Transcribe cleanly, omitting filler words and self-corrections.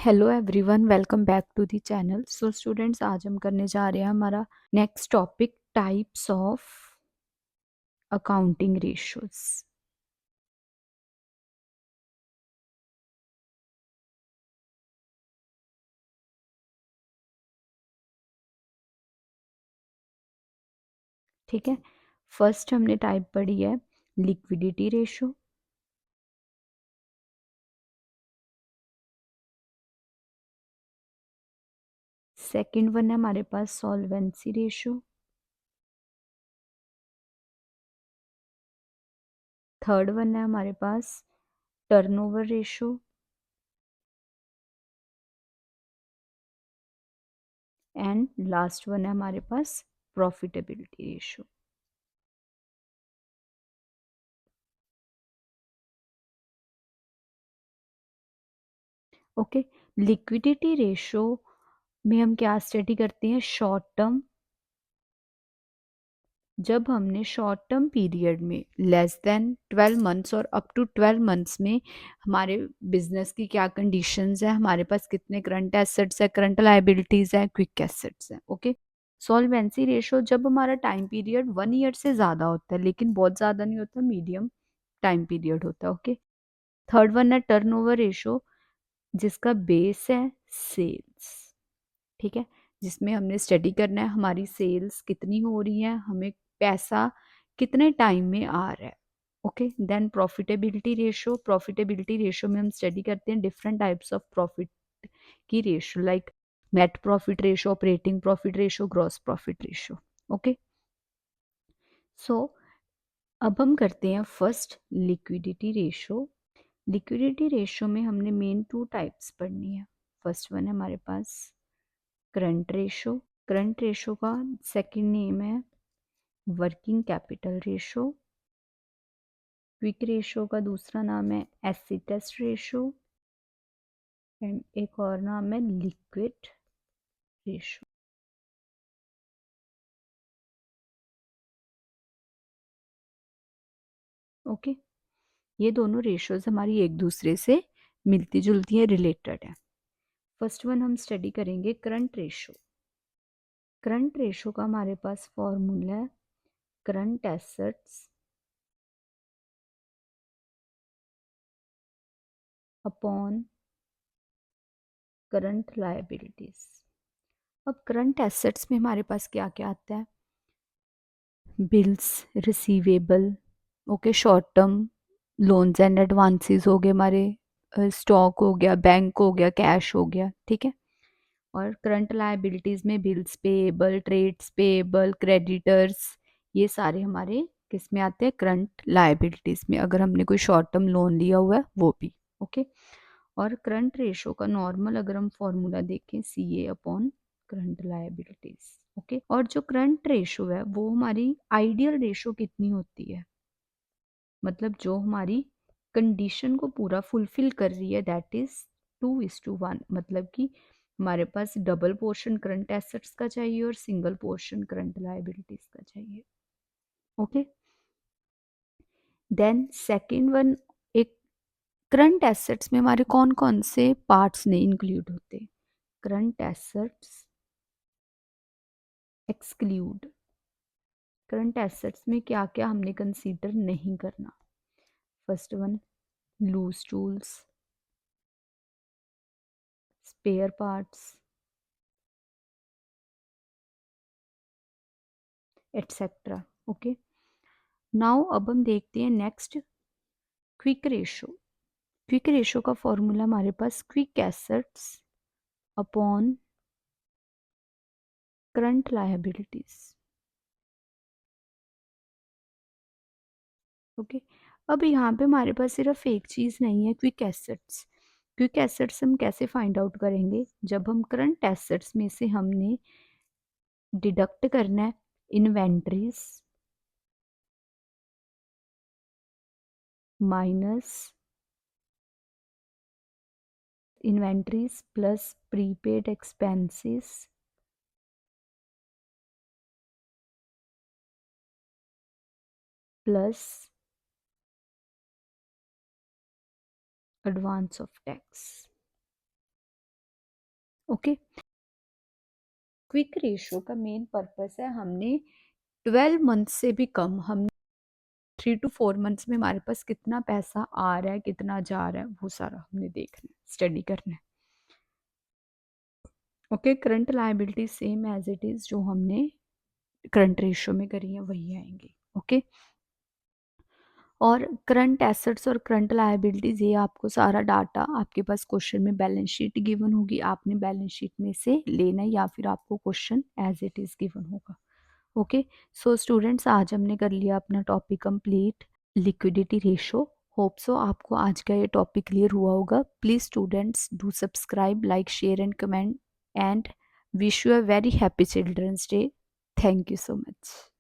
Hello everyone, welcome back to the channel. So students, आज हम करने जा रहे हैं हमारा next topic, types of accounting ratios. ठीक है, फर्स्ट हमने टाइप पढ़ी है लिक्विडिटी रेशियो। सेकंड वन है हमारे पास सॉल्वेंसी रेशियो। थर्ड वन है हमारे पास turnover ratio. And last one है हमारे पास profitability ratio. Okay, liquidity ratio में हम क्या स्टडी करते हैं? Short term. जब हमने शॉर्ट टर्म पीरियड में लेस देन 12 मंथ्स और अप टू 12 मंथ्स में हमारे बिजनेस की क्या कंडीशंस है, हमारे पास कितने करंट एसेट्स है, करंट लायबिलिटीज है, क्विक एसेट्स है। ओके, सॉल्वेंसी रेशियो जब हमारा टाइम पीरियड 1 ईयर से ज़्यादा होता है, लेकिन बहुत ज़्यादा नहीं होता, मीडियम टाइम पीरियड होता है। ओके, थर्ड वन है टर्नओवर रेशियो, जिसका बेस है सेल्स। ठीक है, जिसमें हमने स्टडी करना है हमारी सेल्स कितनी हो रही है, हमें पैसा कितने टाइम में आ रहा है। Okay, then profitability ratio. Profitability ratio में हम स्टडी करते हैं डिफरेंट टाइप्स ऑफ प्रॉफिट की ratio, like net profit ratio, operating profit ratio, gross profit ratio. Okay, so अब हम करते हैं first liquidity ratio. Liquidity ratio में हमने मेन टू टाइप्स पढ़नी है। फर्स्ट वन है हमारे पास करंट रेशियो। करंट रेशो का सेकंड नेम है working capital ratio. Quick ratio का दूसरा नाम है एसिड टेस्ट रेशो। एंड एक और नाम है लिक्विड रेशो। ओके, ये दोनों रेशोज हमारी एक दूसरे से मिलती जुलती है, रिलेटेड है। फर्स्ट वन हम स्टडी करेंगे करंट रेशो। करंट रेशो का हमारे पास फॉर्मूला है current assets upon current liabilities. अब करंट एसेट्स में हमारे पास क्या क्या आता है? Bills receivable, okay, short term loans and advances हो गए हमारे, स्टॉक हो गया, बैंक हो गया, कैश हो गया। ठीक है, और करंट लायबिलिटीज में bills payable, trades payable, creditors, ये सारे हमारे किस में आते हैं? करंट लायबिलिटीज में। अगर हमने कोई शॉर्ट टर्म लोन लिया हुआ है वो भी। ओके, और करंट रेशो का नॉर्मल अगर हम फॉर्मूला देखें, सी ए अपॉन करंट लायबिलिटीज। ओके, और जो करंट रेशो है वो हमारी आइडियल रेशो कितनी होती है, मतलब जो हमारी कंडीशन को पूरा फुलफिल कर रही है, दैट इज 2:1। मतलब कि हमारे पास डबल पोर्शन करंट एसेट्स का चाहिए और सिंगल पोर्शन करंट लायबिलिटीज का चाहिए। ओके, देन सेकेंड वन, एक करंट एसेट्स में हमारे कौन कौन से पार्ट्स नहीं इंक्लूड होते? Current assets exclude. Current assets में क्या क्या हमने कंसीडर नहीं करना? First one loose tools, spare parts, etcetera. Okay, now अब हम देखते हैं next quick ratio. Quick ratio का फॉर्मूला हमारे पास quick assets upon current liabilities. Okay, अब यहाँ पे हमारे पास सिर्फ एक चीज़ नहीं है, क्विक एसेट्स। क्विक एसेट्स हम कैसे फाइंड आउट करेंगे? जब हम करंट एसेट्स में से हमने डिडक्ट करना है inventories minus inventories plus prepaid expenses plus advance of tax. Okay. Quick ratio का मेन पर्पस है, हमने 12 मंथ से भी कम, हम 3 to 4 मंथ्स में हमारे पास कितना पैसा आ रहा है, कितना जा रहा है, वो सारा हमने देखना है, स्टडी करना है। Okay, current liability same as it is जो हमने करंट रेशियो में करी है वही आएंगी। ओके, और करंट एसेट्स और करंट लायबिलिटीज़, ये आपको सारा डाटा आपके पास क्वेश्चन में बैलेंस शीट गिवन होगी, आपने बैलेंस शीट में से लेना है या फिर आपको question as it is given होगा। ओके, सो स्टूडेंट्स, आज हमने कर लिया अपना topic complete, liquidity ratio. Hope so आपको आज का ये टॉपिक क्लियर हुआ होगा। Please students do subscribe, like, share and comment, and wish you a very happy childrens day. Thank you so much.